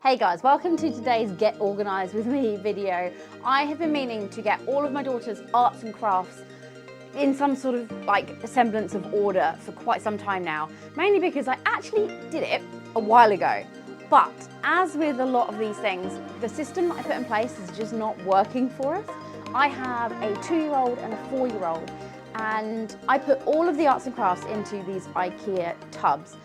Hey guys, welcome to today's Get Organised with me video. I have been meaning to get all of my daughter's arts and crafts in some sort of semblance of order for quite some time now, mainly because I actually did it a while ago. But as with a lot of these things, the system that I put in place is just not working for us. I have a 2-year-old and a 4-year-old, and I put all of the arts and crafts into these IKEA tubs,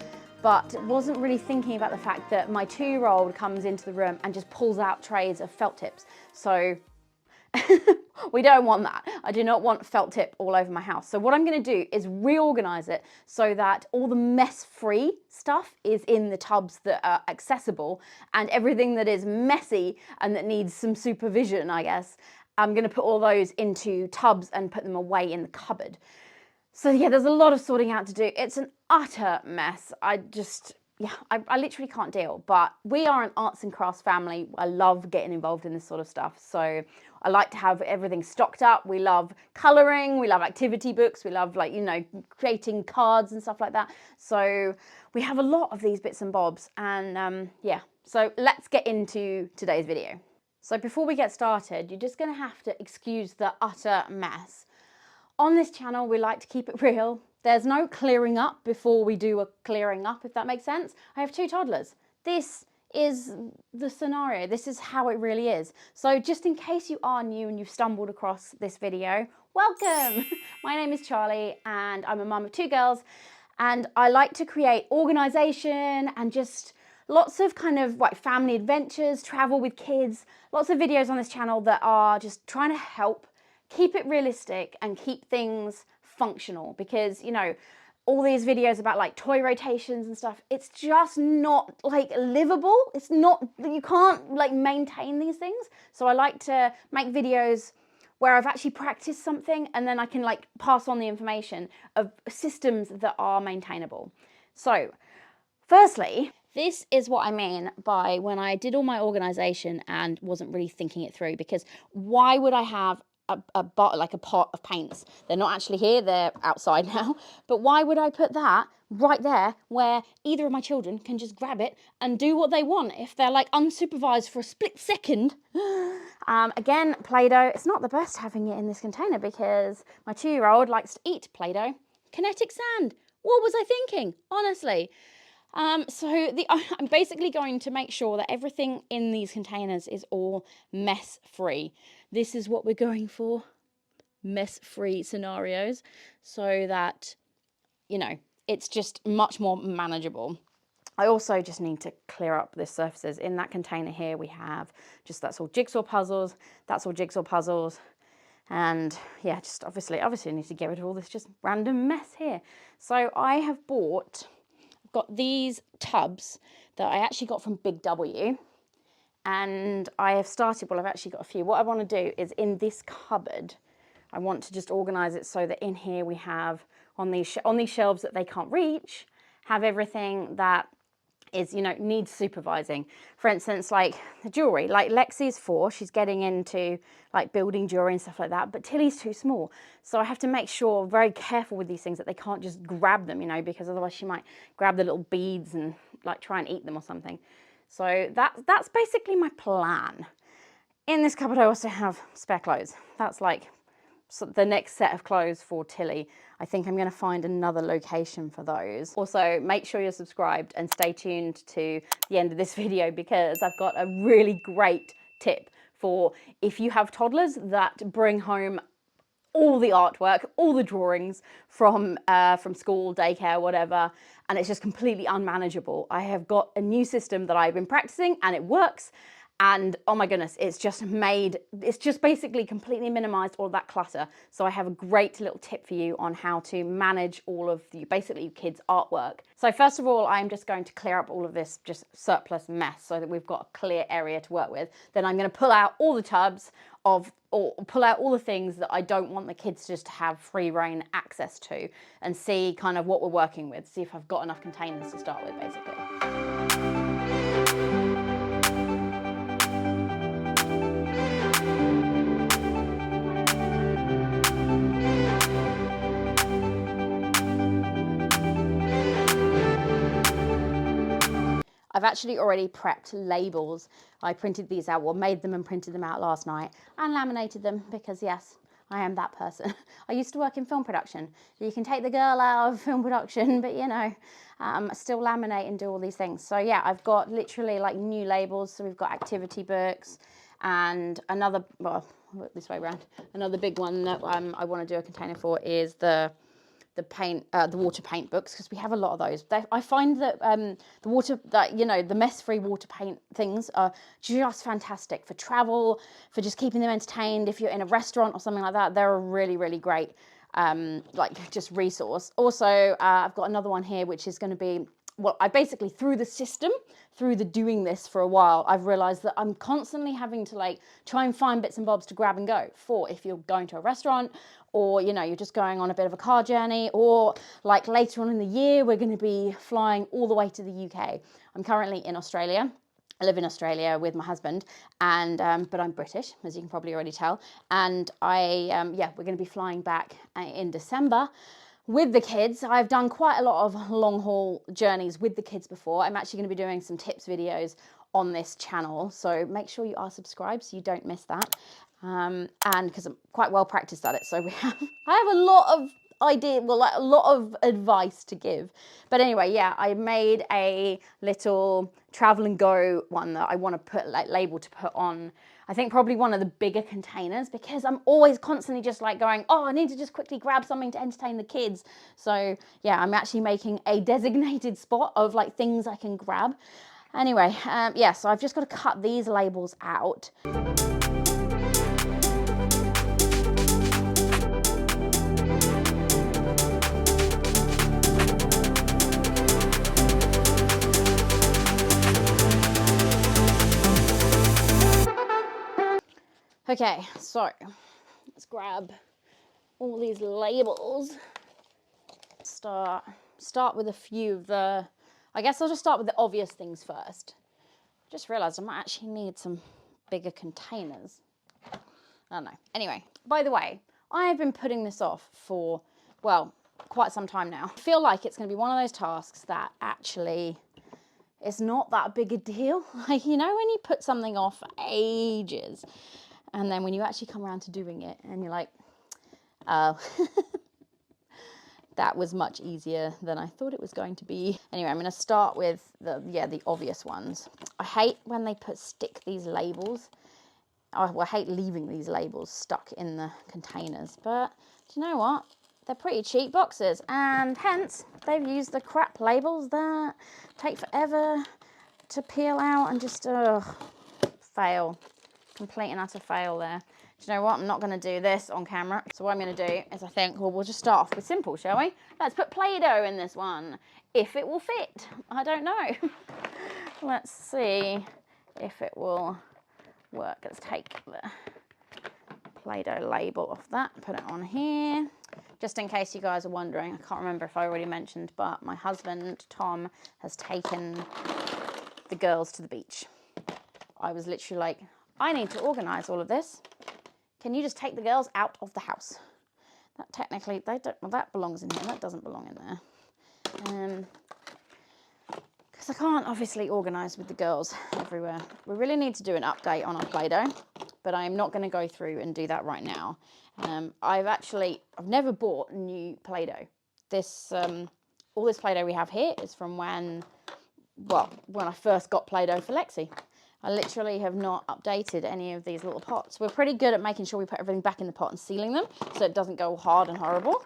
but wasn't really thinking about the fact that my 2-year-old comes into the room and just pulls out trays of felt tips. So we don't want that. I do not want felt tip all over my house. So what I'm going to do is reorganize it so that all the mess-free stuff is in the tubs that are accessible, and everything that is messy and that needs some supervision, I guess, I'm going to put all those into tubs and put them away in the cupboard. So yeah, there's a lot of sorting out to do. It's an utter mess. I literally can't deal. But we are an arts and crafts family. I love getting involved in this sort of stuff. So I like to have everything stocked up. We love colouring. We love activity books. We love creating cards and stuff like that. So we have a lot of these bits and bobs. And yeah, so let's get into today's video. So before we get started, you're just going to have to excuse the utter mess. On this channel, we like to keep it real. There's no clearing up before we do a clearing up, if that makes sense. I have 2 toddlers. This is the scenario. This is how it really is. So just in case you are new and you've stumbled across this video, welcome. My name is Charlie and I'm a mum of 2 girls, and I like to create organisation and just lots of kind of family adventures, travel with kids, lots of videos on this channel that are just trying to help keep it realistic and keep things functional, because all these videos about toy rotations and stuff, it's just not livable. It's not, you can't maintain these things. So I like to make videos where I've actually practiced something and then I can pass on the information of systems that are maintainable. So firstly, this is what I mean by when I did all my organisation and wasn't really thinking it through, because why would I have a pot of paints? They're not actually here, they're outside now, but why would I put that right there where either of my children can just grab it and do what they want if they're unsupervised for a split second? Again, Play-Doh, it's not the best having it in this container because my 2-year-old likes to eat Play-Doh. Kinetic sand, what was I thinking, honestly? I'm basically going to make sure that everything in these containers is all mess-free. This is what we're going for, mess-free scenarios, so that, it's just much more manageable. I also just need to clear up the surfaces. In that container here, we have that's all jigsaw puzzles, and yeah, just obviously I need to get rid of all this just random mess here. So I have got these tubs that I actually got from Big W, and I have started, I've actually got a few. What I want to do is in this cupboard, I want to just organise it so that in here we have on these shelves that they can't reach, have everything that is, needs supervising. For instance, the jewellery, Lexi's 4, she's getting into building jewellery and stuff like that, but Tilly's too small. So I have to make sure, very careful with these things, that they can't just grab them, because otherwise she might grab the little beads and try and eat them or something. So that's basically my plan. In this cupboard I also have spare clothes. That's the next set of clothes for Tilly. I think I'm going to find another location for those. Also, make sure you're subscribed and stay tuned to the end of this video, because I've got a really great tip for if you have toddlers that bring home all the artwork, all the drawings from school, daycare, whatever, and it's just completely unmanageable. I have got a new system that I've been practicing and it works. And oh my goodness, it's just basically completely minimized all that clutter. So I have a great little tip for you on how to manage all of basically kids' artwork. So first of all, I'm just going to clear up all of this just surplus mess so that we've got a clear area to work with. Then I'm going to pull out all the tubs or pull out all the things that I don't want the kids just to have free reign access to, and see kind of what we're working with, see if I've got enough containers to start with, basically. I've I've actually already prepped labels. I printed these out, or made them and printed them out last night, and laminated them because yes, I am that person. I used to work in film production. You can take the girl out of film production, but you know, still laminate and do all these things. So yeah, I've got literally like new labels. So we've got activity books and another, well, this way around, another big one that I want to do a container for is the water paint books, because we have a lot of those. I find that the mess-free water paint things are just fantastic for travel, for just keeping them entertained. If you're in a restaurant or something like that, they're a really, really great just resource. Also, I've got another one here, which is going to be, well, I basically, through the system, through the doing this for a while, I've realized that I'm constantly having to like try and find bits and bobs to grab and go for if you're going to a restaurant, or, you know, you're just going on a bit of a car journey, or like later on in the year, we're going to be flying all the way to the UK. I'm currently in Australia. I live in Australia with my husband, and but I'm British, as you can probably already tell. And we're going to be flying back in December with the kids. I've done quite a lot of long haul journeys with the kids before. I'm actually going to be doing some tips videos on this channel, so make sure you are subscribed so you don't miss that. And because I'm quite well practiced at it, so I have a lot of a lot of advice to give. But anyway, yeah, I made a little travel and go one that I want to put like label to put on, I think probably one of the bigger containers, because I'm always constantly just like going, oh, I need to just quickly grab something to entertain the kids. So yeah, I'm actually making a designated spot of like things I can grab. Anyway, yeah, so I've just got to cut these labels out. Okay, so let's grab all these labels. Start with a few of the, I guess I'll just start with the obvious things first. I just realized I might actually need some bigger containers. I don't know. Anyway, by the way, I've been putting this off for, well, quite some time now. I feel like it's going to be one of those tasks that actually is not that big a deal. Like, you know, when you put something off for ages, and then when you actually come around to doing it and you're like, oh, that was much easier than I thought it was going to be. Anyway, I'm going to start with the obvious ones. I hate when they stick these labels. I hate leaving these labels stuck in the containers, but do you know what? They're pretty cheap boxes, and hence they've used the crap labels that take forever to peel out and just fail. Complete and utter fail there. Do you know what? I'm not going to do this on camera. So what I'm going to do is I think, well, we'll just start off with simple, shall we? Let's put Play-Doh in this one. If it will fit. I don't know. Let's see if it will work. Let's take the Play-Doh label off that, put it on here. Just in case you guys are wondering, I can't remember if I already mentioned, but my husband, Tom, has taken the girls to the beach. I was literally like, I need to organise all of this. Can you just take the girls out of the house? That technically, they don't, well, that belongs in here. That doesn't belong in there. Because I can't obviously organise with the girls everywhere. We really need to do an update on our Play-Doh, but I'm not going to go through and do that right now. I've never bought new Play-Doh. All this Play-Doh we have here is from when I first got Play-Doh for Lexi. I literally have not updated any of these little pots. We're pretty good at making sure we put everything back in the pot and sealing them so it doesn't go hard and horrible.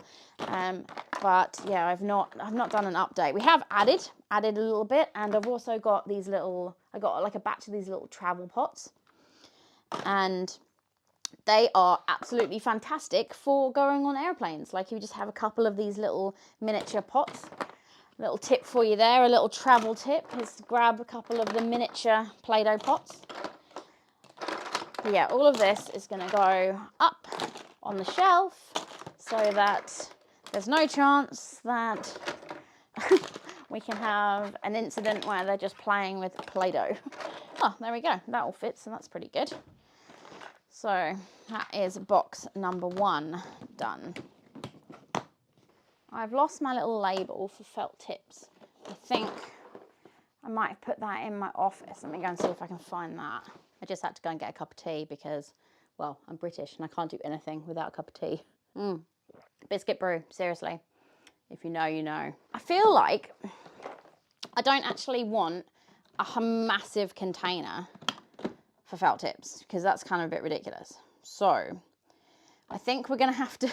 But yeah, I've not done an update. We have added a little bit, and I've also got these little, I got like a batch of these little travel pots, and they are absolutely fantastic for going on airplanes. Like, you just have a couple of these little miniature pots. Little tip for you there, a little travel tip, is to grab a couple of the miniature Play-Doh pots. But yeah, all of this is going to go up on the shelf so that there's no chance that we can have an incident where they're just playing with Play-Doh. Oh, there we go. That all fits, and that's pretty good. So that is box number 1 done. I've lost my little label for felt tips. I think I might have put that in my office. Let me go and see if I can find that. I just had to go and get a cup of tea because, well, I'm British and I can't do anything without a cup of tea. Biscuit brew, seriously. If you know, you know. I feel like I don't actually want a massive container for felt tips because that's kind of a bit ridiculous. So I think we're going to have to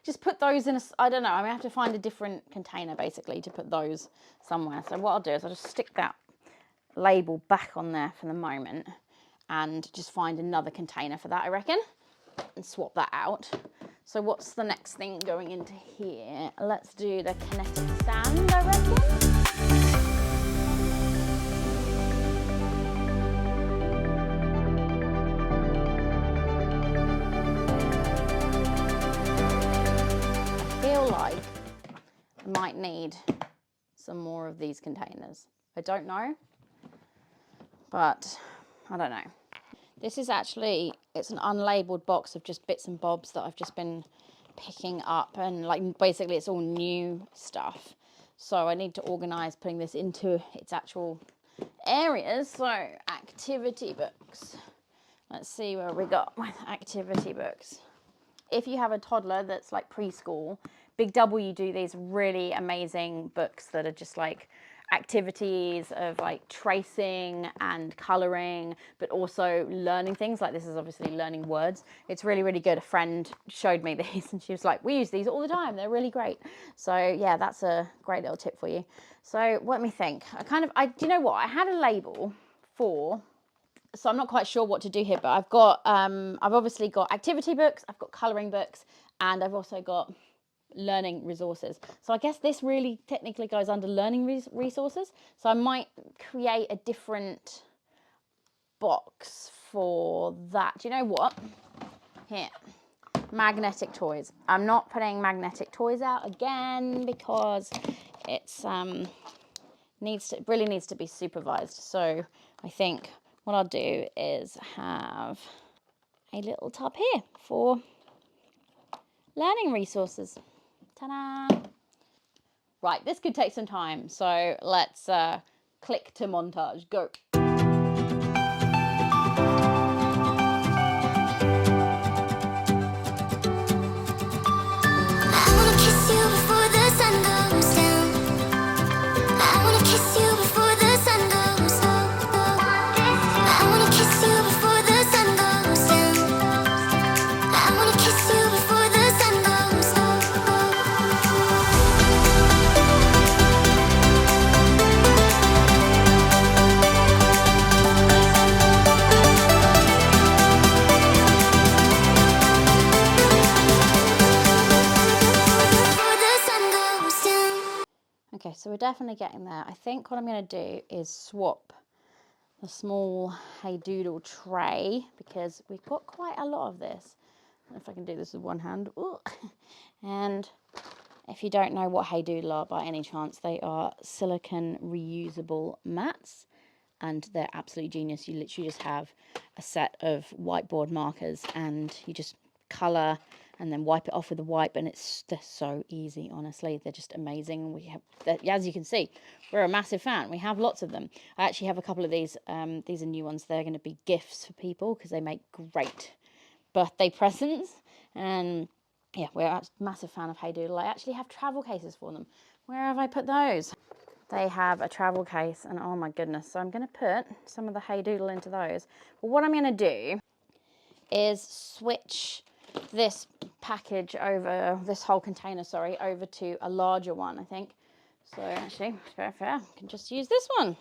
just put those in a, I don't know, I'm going to have to find a different container basically to put those somewhere. So what I'll do is I'll just stick that label back on there for the moment and just find another container for that, I reckon, and swap that out. So what's the next thing going into here? Let's do the kinetic sand, I reckon. Like I might need some more of these containers. I don't know, but I don't know. This is actually, it's an unlabeled box of just bits and bobs that I've just been picking up, and like basically it's all new stuff. So I need to organise putting this into its actual areas. So activity books. Let's see where we got with activity books. If you have a toddler that's like preschool, Big W do these really amazing books that are just like activities of like tracing and colouring, but also learning things. Like this is obviously learning words. It's really, really good. A friend showed me these and she was like, we use these all the time. They're really great. So yeah, that's a great little tip for you. So let me think. Do you know what? I had a label for, so I'm not quite sure what to do here, but I've got, I've obviously got activity books, I've got colouring books, and I've also got learning resources. So I guess this really technically goes under learning resources. So I might create a different box for that. Do you know what? Here, magnetic toys. I'm not putting magnetic toys out again because it's really needs to be supervised. So I think what I'll do is have a little tub here for learning resources. Ta-da! Right, this could take some time, so let's click to montage. Go. Okay, so we're definitely getting there. I think what I'm going to do is swap the small Hey Doodle tray because we've got quite a lot of this. I don't know if I can do this with one hand. Ooh. And if you don't know what Hey Doodle are by any chance, they are silicone reusable mats and they're absolutely genius. You literally just have a set of whiteboard markers and you just colour and then wipe it off with a wipe, and they're so easy, honestly. They're just amazing. We have, as you can see, we're a massive fan. We have lots of them. I actually have a couple of these. These are new ones. They're going to be gifts for people because they make great birthday presents. And yeah, we're a massive fan of Hey Doodle. I actually have travel cases for them. Where have I put those? They have a travel case, and oh my goodness. So I'm going to put some of the Hey Doodle into those. But what I'm going to do is switch this package over, this whole container, sorry, over to a larger one, I think. So actually, fair, I can just use this one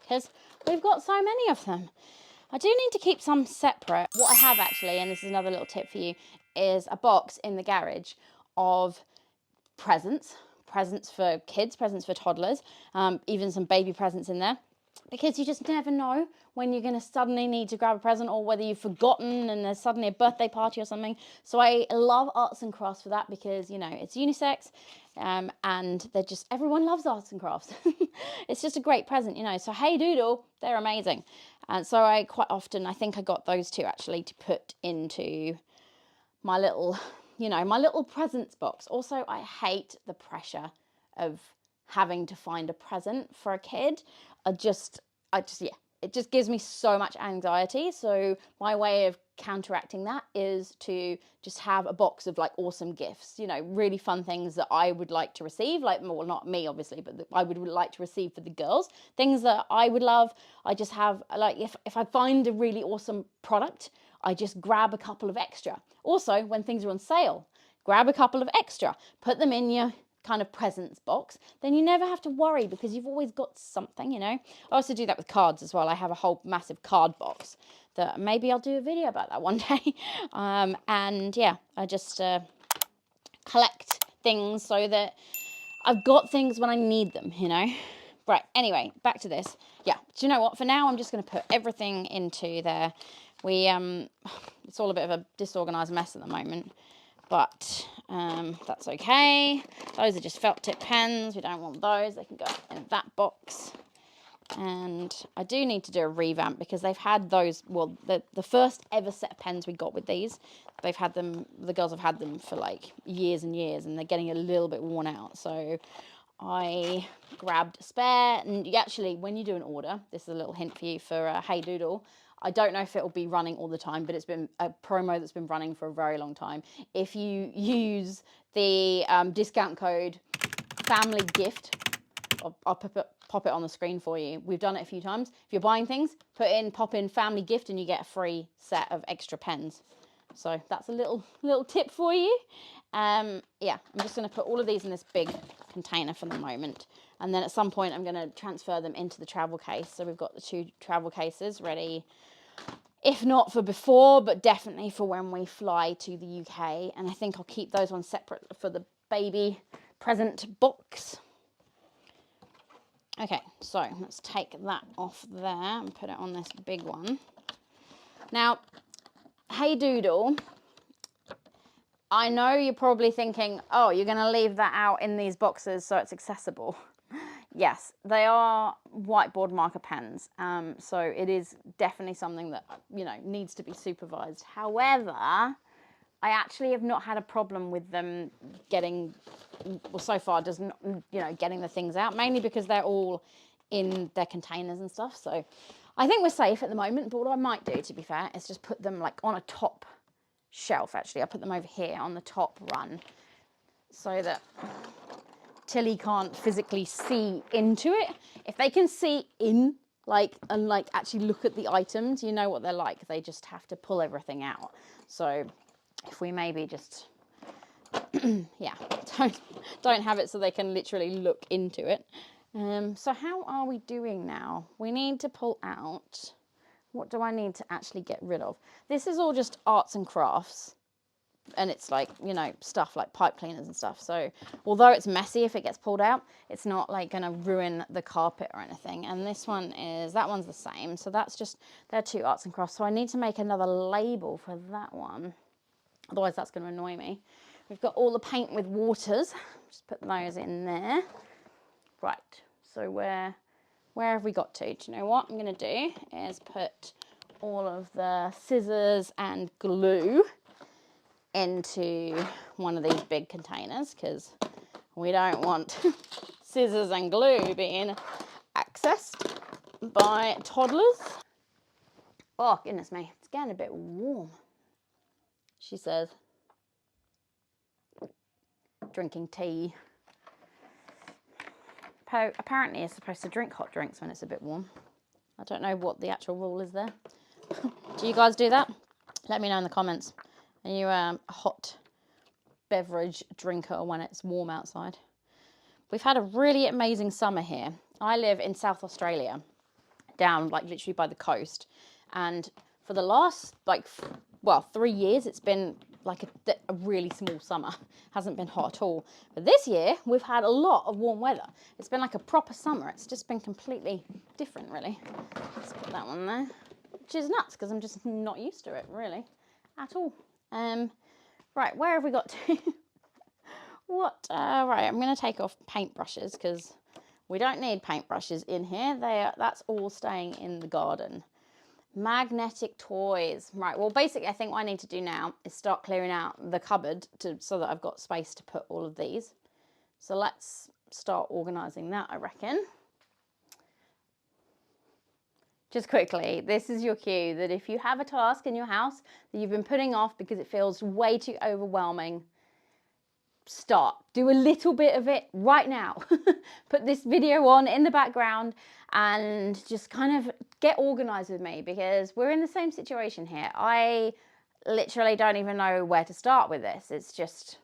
because we've got so many of them. I do need to keep some separate. What I have actually, and this is another little tip for you, is a box in the garage of presents for kids, presents for toddlers, even some baby presents in there. Because you just never know when you're going to suddenly need to grab a present or whether you've forgotten and there's suddenly a birthday party or something. So I love arts and crafts for that because, you know, it's unisex and they're just, everyone loves arts and crafts. It's just a great present, you know. So Hey Doodle, they're amazing. And so I quite often, I think I got those two actually to put into my little, you know, my little presents box. Also, I hate the pressure of having to find a present for a kid yeah, it just gives me so much anxiety. So my way of counteracting that is to just have a box of like awesome gifts, you know, really fun things that I would like to receive, like, well, not me obviously, but that I would like to receive for the girls, things that I would love. I just have like, if I find a really awesome product, I just grab a couple of extra. Also, when things are on sale, grab a couple of extra, put them in your kind of presents box, then you never have to worry because you've always got something, you know. I also do that with cards as well. I have a whole massive card box that maybe I'll do a video about that one day. And yeah, I just collect things so that I've got things when I need them, you know. Right, anyway, back to this. Yeah, do you know what? For now, I'm just going to put everything into there. It's all a bit of a disorganized mess at the moment, but that's okay. Those are just felt tip pens. We don't want those. They can go in that box. And I do need to do a revamp because they've had those, well, the first ever set of pens we got with these, they've had them, the girls have had them for like years and years, and they're getting a little bit worn out. So I grabbed a spare, and actually when you do an order, this is a little hint for you for Hey Doodle, I don't know if it will be running all the time, but it's been a promo that's been running for a very long time. If you use the discount code family gift, I'll pop it on the screen for you. We've done it a few times. If you're buying things, pop in family gift and you get a free set of extra pens. So that's a little tip for you. Yeah, I'm just going to put all of these in this big container for the moment. And then at some point I'm going to transfer them into the travel case. So we've got the 2 travel cases ready, if not for before, but definitely for when we fly to the UK. And I think I'll keep those ones separate for the baby present box. Okay, so let's take that off there and put it on this big one. Now, Hey Doodle, I know you're probably thinking, oh, you're going to leave that out in these boxes so it's accessible. Yes, they are whiteboard marker pens, so it is definitely something that, you know, needs to be supervised. However, I actually have not had a problem with them getting, well, so far doesn't, you know, getting the things out, mainly because they're all in their containers and stuff. So I think we're safe at the moment, but what I might do, to be fair, is just put them like on a top shelf. Actually, I'll put them over here on the top run so that Tilly can't physically see into it. If they can see in, and actually look at the items, you know what they're like. They just have to pull everything out. So if we maybe just, yeah, don't have it so they can literally look into it. So how are we doing now? We need to pull out, what do I need to actually get rid of? This is all just arts and crafts. And it's like, you know, stuff like pipe cleaners and stuff. So although it's messy if it gets pulled out, it's not like going to ruin the carpet or anything. And this one is, that one's the same. So that's just, they're 2 arts and crafts. So I need to make another label for that one. Otherwise that's going to annoy me. We've got all the paint with waters. Just put those in there. Right. So where have we got to? Do you know what I'm going to do is put all of the scissors and glue into one of these big containers because we don't want scissors and glue being accessed by toddlers. Oh, goodness me, it's getting a bit warm, she says. Drinking tea. Apparently you're supposed to drink hot drinks when it's a bit warm. I don't know what the actual rule is there. Do you guys do that? Let me know in the comments. Are you a hot beverage drinker when it's warm outside? We've had a really amazing summer here. I live in South Australia, down like literally by the coast. And for the last 3 years, it's been like a really small summer. Hasn't been hot at all. But this year, we've had a lot of warm weather. It's been like a proper summer. It's just been completely different, really. Let's put that one there. Which is nuts, because I'm just not used to it, really, at all. Right, where have we got to? Right, I'm going to take off paintbrushes because we don't need paintbrushes in here. That's all staying in the garden. Magnetic toys. Right, well, basically, I think what I need to do now is start clearing out the cupboard so that I've got space to put all of these. So let's start organising that, I reckon. Just quickly, this is your cue that if you have a task in your house that you've been putting off because it feels way too overwhelming, start. Do a little bit of it right now. Put this video on in the background and just kind of get organised with me, because we're in the same situation here. I literally don't even know where to start with this. It's just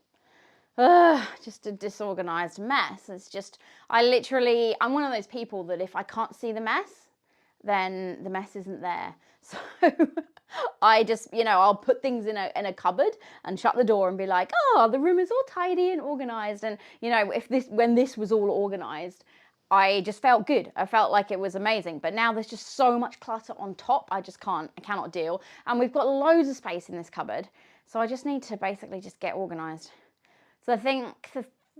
a disorganised mess. It's just, I'm one of those people that if I can't see the mess, then the mess isn't there. So I just, I'll put things in a cupboard and shut the door and be like, oh, the room is all tidy and organised. And, when this was all organised, I just felt good. I felt like it was amazing. But now there's just so much clutter on top. I cannot deal. And we've got loads of space in this cupboard. So I just need to basically just get organised. So I think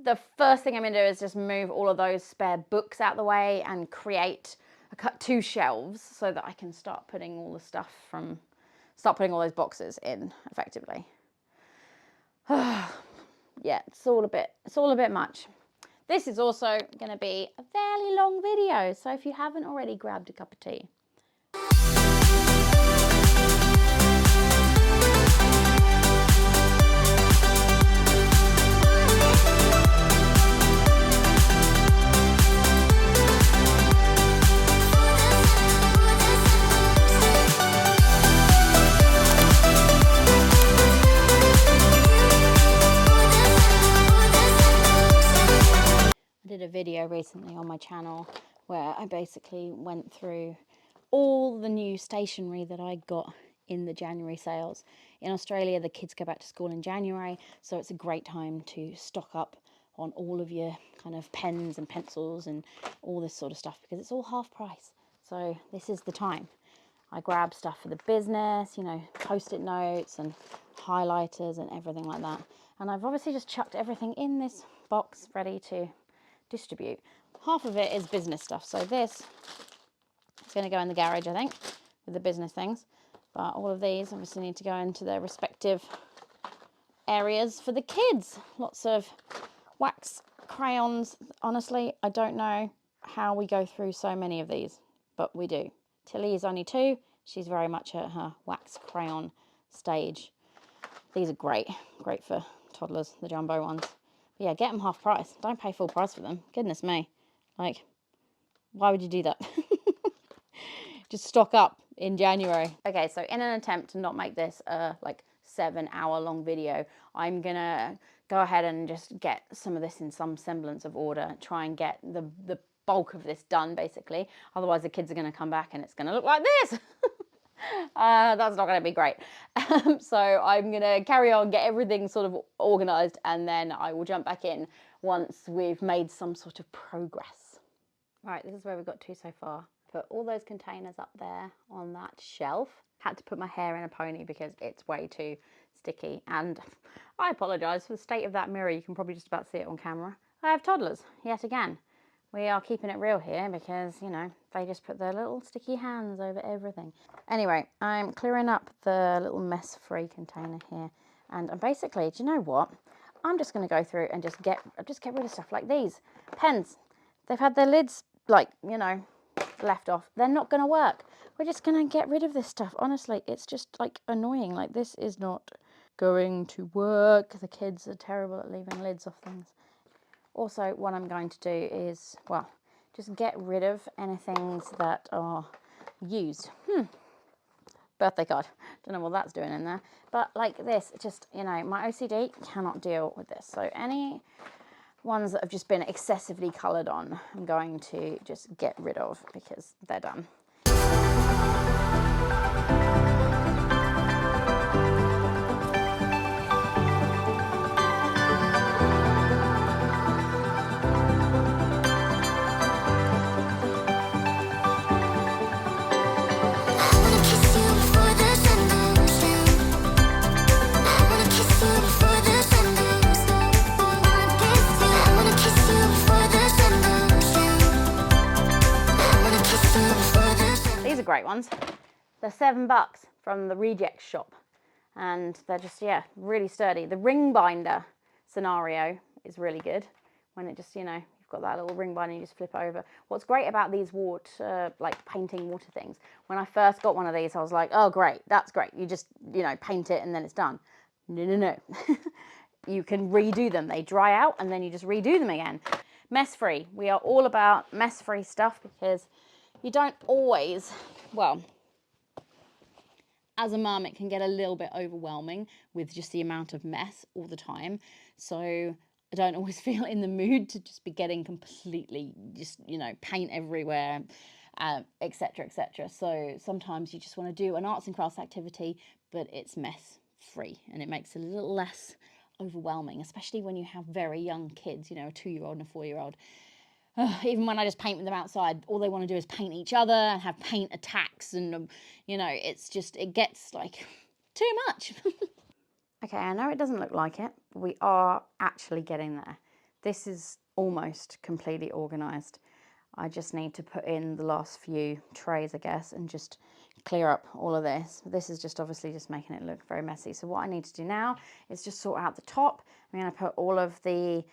the first thing I'm going to do is just move all of those spare books out the way and cut 2 shelves so that I can start putting all those boxes in effectively. Yeah, it's all a bit much. This is also going to be a fairly long video, so if you haven't already grabbed a cup of tea. I did a video recently on my channel where I basically went through all the new stationery that I got in the January sales. In Australia, the kids go back to school in January, so it's a great time to stock up on all of your kind of pens and pencils and all this sort of stuff, because it's all half price. So this is the time. I grabbed stuff for the business, post-it notes and highlighters and everything like that. And I've obviously just chucked everything in this box ready to distribute. Half of it is business stuff, so this is going to go in the garage, I think, with the business things, but all of these obviously need to go into their respective areas for the kids. Lots of wax crayons. Honestly, I don't know how we go through so many of these, but we do. Tilly is only 2. She's very much at her wax crayon stage. These are great for toddlers, the jumbo ones. But yeah, get them half price. Don't pay full price for them. Goodness me. Like, why would you do that? Just stock up in January. Okay, so in an attempt to not make this a 7-hour-long video, I'm gonna go ahead and just get some of this in some semblance of order. Try and get the bulk of this done, basically. Otherwise, the kids are gonna come back and it's gonna look like this. That's not going to be great. So I'm going to carry on, get everything sort of organised, and then I will jump back in once we've made some sort of progress. Right, this is where we've got to so far. Put all those containers up there on that shelf. Had to put my hair in a pony because it's way too sticky. And I apologise for the state of that mirror. You can probably just about see it on camera. I have toddlers, yet again. We are keeping it real here because, they just put their little sticky hands over everything. Anyway, I'm clearing up the little mess-free container here. And basically, do you know what? I'm just going to go through and just get rid of stuff like these. Pens. They've had their lids, left off. They're not going to work. We're just going to get rid of this stuff. Honestly, it's just, annoying. This is not going to work. The kids are terrible at leaving lids off things. Also, what I'm going to do is, just get rid of anything that are used. Birthday card. Don't know what that's doing in there. But like this, just, my OCD cannot deal with this. So any ones that have just been excessively coloured on, I'm going to just get rid of because they're done. Great ones. They're $7 from the reject shop, and they're just really sturdy. The ring binder scenario is really good when it just you've You've got that little ring binder, you just flip it over. What's great about these water, like painting water things, when I first got one of these, I was like, oh great, that's great. You just, you know, paint it and then it's done. No, no, no. You can redo them. They dry out and then you just redo them again. Mess-free. We are all about mess-free stuff because you don't always, well, as a mum, it can get a little bit overwhelming with just the amount of mess all the time. So I don't always feel in the mood to just be getting completely, just, you know, paint everywhere, etc., etc. So sometimes you just want to do an arts and crafts activity, but it's mess-free and it makes it a little less overwhelming, especially when you have very young kids, you know, a 2-year-old and a 4-year-old. Even when I just paint with them outside, all they want to do is paint each other and have paint attacks, and you know, it's just, it gets like too much. Okay, I know it doesn't look like it, but we are actually getting there. This is almost completely organised. I just need to put in the last few trays, I guess, and just clear up all of this. This is just obviously just making it look very messy. So what I need to do now is just sort out the top. I'm going to put all of the,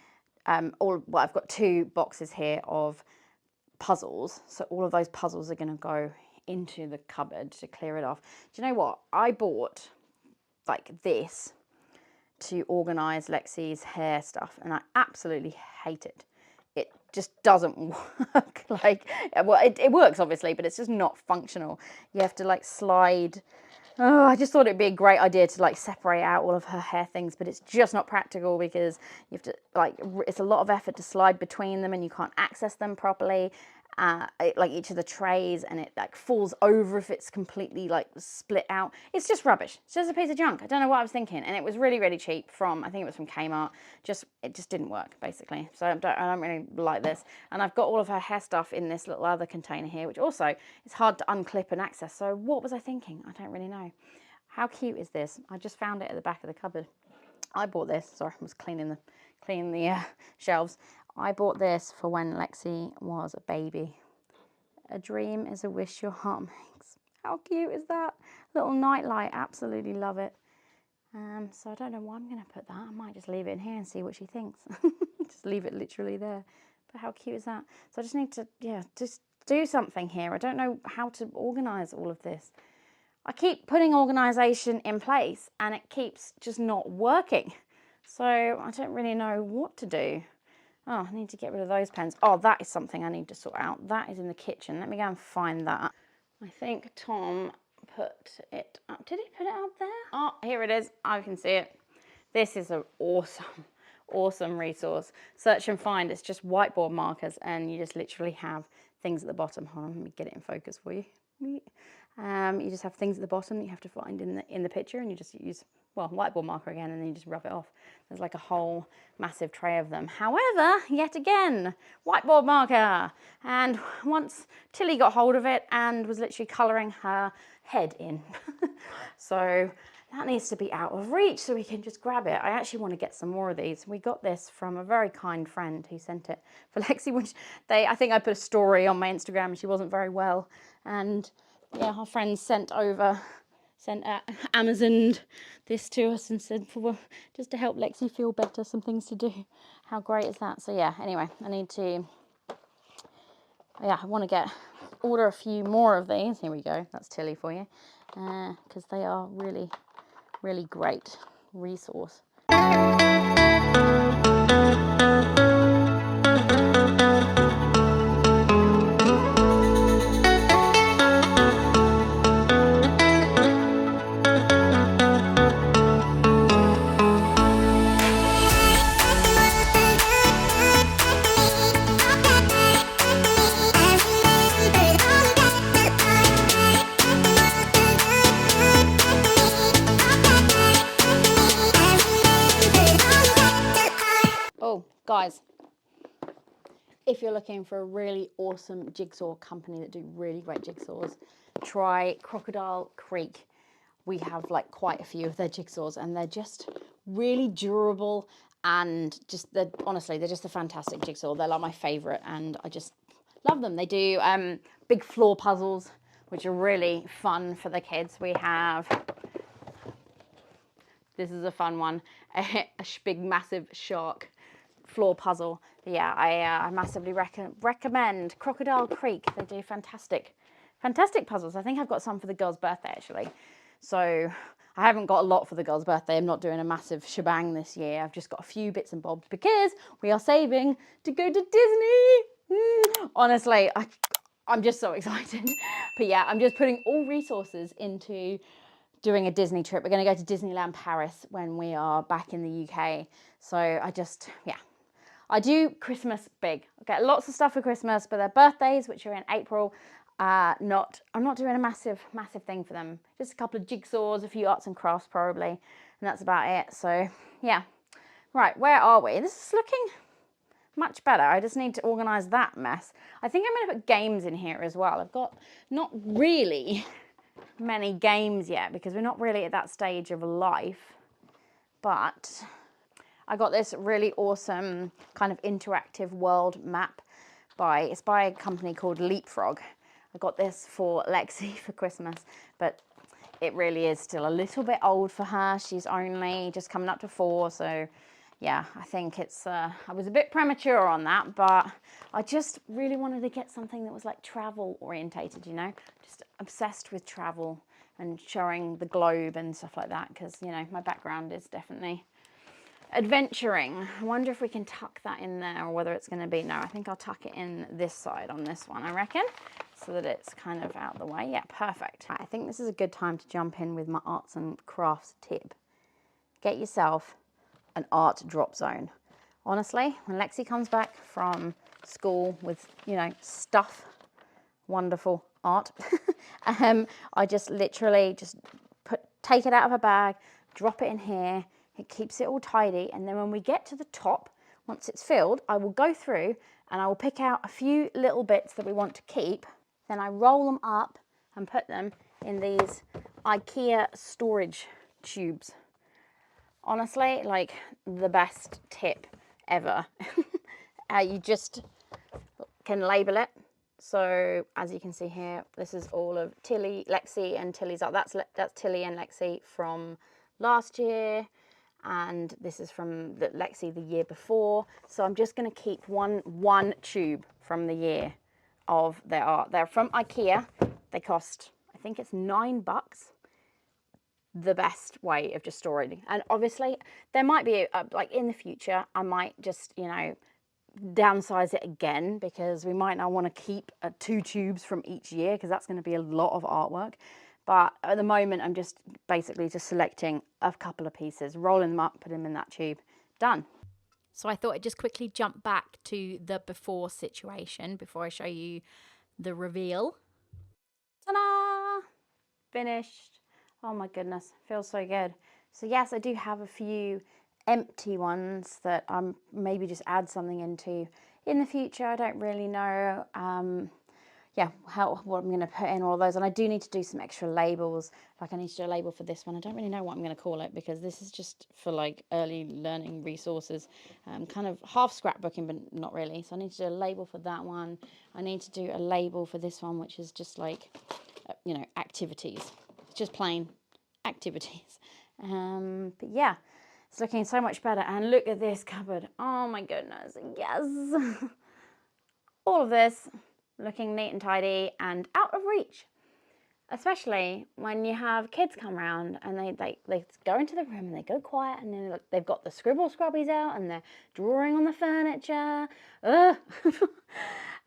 well, I've got 2 boxes here of puzzles. So all of those puzzles are going to go into the cupboard to clear it off. Do you know what? I bought like this to organise Lexi's hair stuff, and I absolutely hate it. It just doesn't work. Like, well, it works obviously, but it's just not functional. You have to like slide. Oh, I just thought it'd be a great idea to like separate out all of her hair things, but it's just not practical because you have to like, it's a lot of effort to slide between them and you can't access them properly. Like each of the trays, and it like falls over if it's completely like split out. It's just rubbish. It's just a piece of junk. I don't know what I was thinking, and it was really, really cheap from, I think it was from Kmart. It just didn't work basically. So I don't really like this. And I've got all of her hair stuff in this little other container here, which also is hard to unclip and access. So what was I thinking? I don't really know. How cute is this? I just found it at the back of the cupboard. I bought this. Sorry, I was cleaning the shelves. I bought this for when Lexi was a baby. A dream is a wish your heart makes. How cute is that? Little nightlight, absolutely love it. So I don't know why I'm going to put that. I might just leave it in here and see what she thinks. Just leave it literally there. But how cute is that? So I just need to, yeah, just do something here. I don't know how to organise all of this. I keep putting organisation in place and it keeps just not working. So I don't really know what to do. Oh, I need to get rid of those pens. Oh, that is something I need to sort out. That is in the kitchen. Let me go and find that. I think Tom put it up. Did he put it up there? Oh, here it is. I can see it. This is an awesome, awesome resource. Search and find. It's just whiteboard markers, and you just literally have things at the bottom. Hold on, let me get it in focus for you. You just have things at the bottom that you have to find in the picture, and you just use, well, whiteboard marker again, and then you just rub it off. There's like a whole massive tray of them. However, yet again, whiteboard marker. And once Tilly got hold of it and was literally colouring her head in. So that needs to be out of reach so we can just grab it. I actually want to get some more of these. We got this from a very kind friend who sent it for Lexi, which I think I put a story on my Instagram and she wasn't very well. And yeah, our friends sent Amazoned this to us and said, well, just to help Lexi feel better, some things to do. How great is that? So yeah, anyway, I need to, yeah, I want to order a few more of these. Here we go. That's Tilly for you. Because they are really, really great resource. Guys, if you're looking for a really awesome jigsaw company that do really great jigsaws, try Crocodile Creek. We have like quite a few of their jigsaws and they're just really durable and just, honestly, they're just a fantastic jigsaw. They're like my favourite and I just love them. They do big floor puzzles, which are really fun for the kids. We have, this is a fun one, a big massive shark floor puzzle. But yeah, I massively recommend Crocodile Creek. They do fantastic puzzles. I think I've got some for the girl's birthday actually. So I haven't got a lot for the girl's birthday. I'm not doing a massive shebang this year. I've just got a few bits and bobs because we are saving to go to Disney. Honestly, I'm just so excited. But yeah, I'm just putting all resources into doing a Disney trip. We're going to go to Disneyland Paris when we are back in the UK. So I do Christmas big. I get lots of stuff for Christmas, but their birthdays, which are in April, I'm not doing a massive thing for them. Just a couple of jigsaws, a few arts and crafts probably, and that's about it. So yeah. Right, where are we? This is looking much better. I just need to organise that mess. I think I'm going to put games in here as well. I've got not really many games yet because we're not really at that stage of life, but I got this really awesome kind of interactive world map it's by a company called Leapfrog. I got this for Lexi for Christmas, but it really is still a little bit old for her. She's only just coming up to 4, so yeah, I think it's, I was a bit premature on that, but I just really wanted to get something that was like travel orientated, you know, just obsessed with travel and showing the globe and stuff like that, because, you know, my background is definitely adventuring. I wonder if we can tuck that in there or whether it's going to be, no, I think I'll tuck it in this side on this one, I reckon, so that it's kind of out the way. Yeah, perfect. I think this is a good time to jump in with my arts and crafts tip. Get yourself an art drop zone. Honestly, when Lexi comes back from school with, you know, stuff, wonderful art, I just literally just take it out of her bag, drop it in here. It keeps it all tidy, and then when we get to the top, once it's filled, I will go through and I will pick out a few little bits that we want to keep. Then I roll them up and put them in these IKEA storage tubes. Honestly, like the best tip ever. You just can label it. So as you can see here, this is all of Lexi and Tilly's art. That's Tilly and Lexi from last year, and this is from Lexi the year before. So I'm just going to keep one tube from the year of their art. They're from IKEA. They cost, I think it's $9. The best way of just storing. And obviously there might be like in the future I might just, you know, downsize it again, because we might not want to keep 2 tubes from each year, because that's going to be a lot of artwork. But at the moment I'm just basically just selecting a couple of pieces, rolling them up, put them in that tube, done. So I thought I'd just quickly jump back to the before situation before I show you the reveal. Ta-da! Finished. Oh my goodness, feels so good. So yes, I do have a few empty ones that I'm maybe just add something into in the future. I don't really know yeah, what I'm going to put in all those. And I do need to do some extra labels. Like I need to do a label for this one. I don't really know what I'm going to call it, because this is just for like early learning resources, kind of half scrapbooking, but not really. So I need to do a label for that one. I need to do a label for this one, which is just like, you know, activities. It's just plain activities. But yeah, it's looking so much better. And look at this cupboard. Oh my goodness. Yes. All of this looking neat and tidy and out of reach, especially when you have kids come around and they go into the room and they go quiet, and then they've got the scribble scrubbies out and they're drawing on the furniture.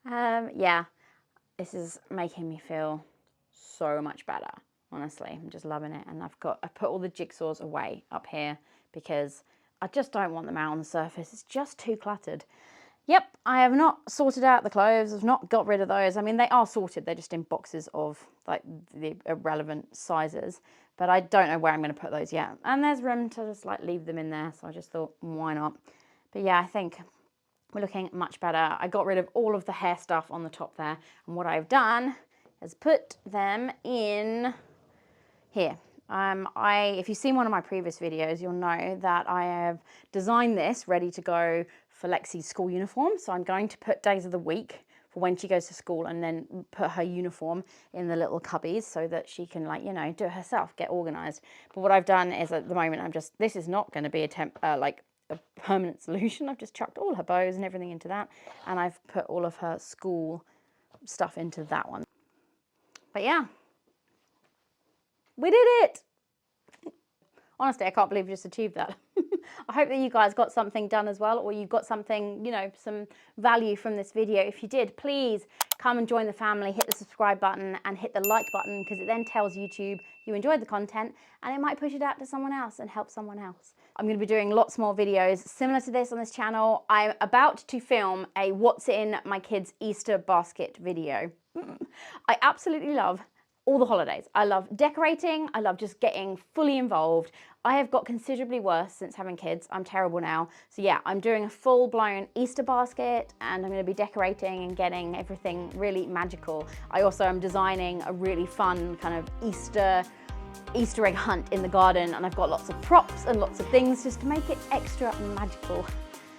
Yeah, this is making me feel so much better. Honestly, I'm just loving it. And I put all the jigsaws away up here because I just don't want them out on the surface. It's just too cluttered. Yep, I have not sorted out the clothes. I've not got rid of those. I mean, they are sorted. They're just in boxes of like the irrelevant sizes. But I don't know where I'm going to put those yet. And there's room to just like leave them in there. So I just thought, why not? But yeah, I think we're looking much better. I got rid of all of the hair stuff on the top there. And what I've done is put them in here. If you've seen one of my previous videos, you'll know that I have designed this ready to go for Lexi's school uniform. So I'm going to put days of the week for when she goes to school, and then put her uniform in the little cubbies so that she can, like, you know, do it herself, get organized. But what I've done is at the moment, this is not going to be a permanent solution. I've just chucked all her bows and everything into that, and I've put all of her school stuff into that one. But yeah, we did it. Honestly, I can't believe we just achieved that. I hope that you guys got something done as well, or you got something, you know, some value from this video. If you did, please come and join the family, hit the subscribe button and hit the like button, because it then tells YouTube you enjoyed the content and it might push it out to someone else and help someone else. I'm going to be doing lots more videos similar to this on this channel. I'm about to film a what's in my kids' Easter basket video. I absolutely love all the holidays. I love decorating. I love just getting fully involved. I have got considerably worse since having kids. I'm terrible now. So yeah, I'm doing a full-blown Easter basket, and I'm going to be decorating and getting everything really magical. I also am designing a really fun kind of Easter egg hunt in the garden, and I've got lots of props and lots of things just to make it extra magical.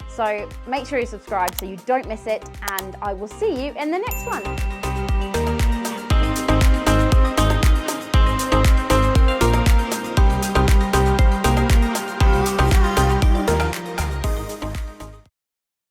So make sure you subscribe so you don't miss it, and I will see you in the next one.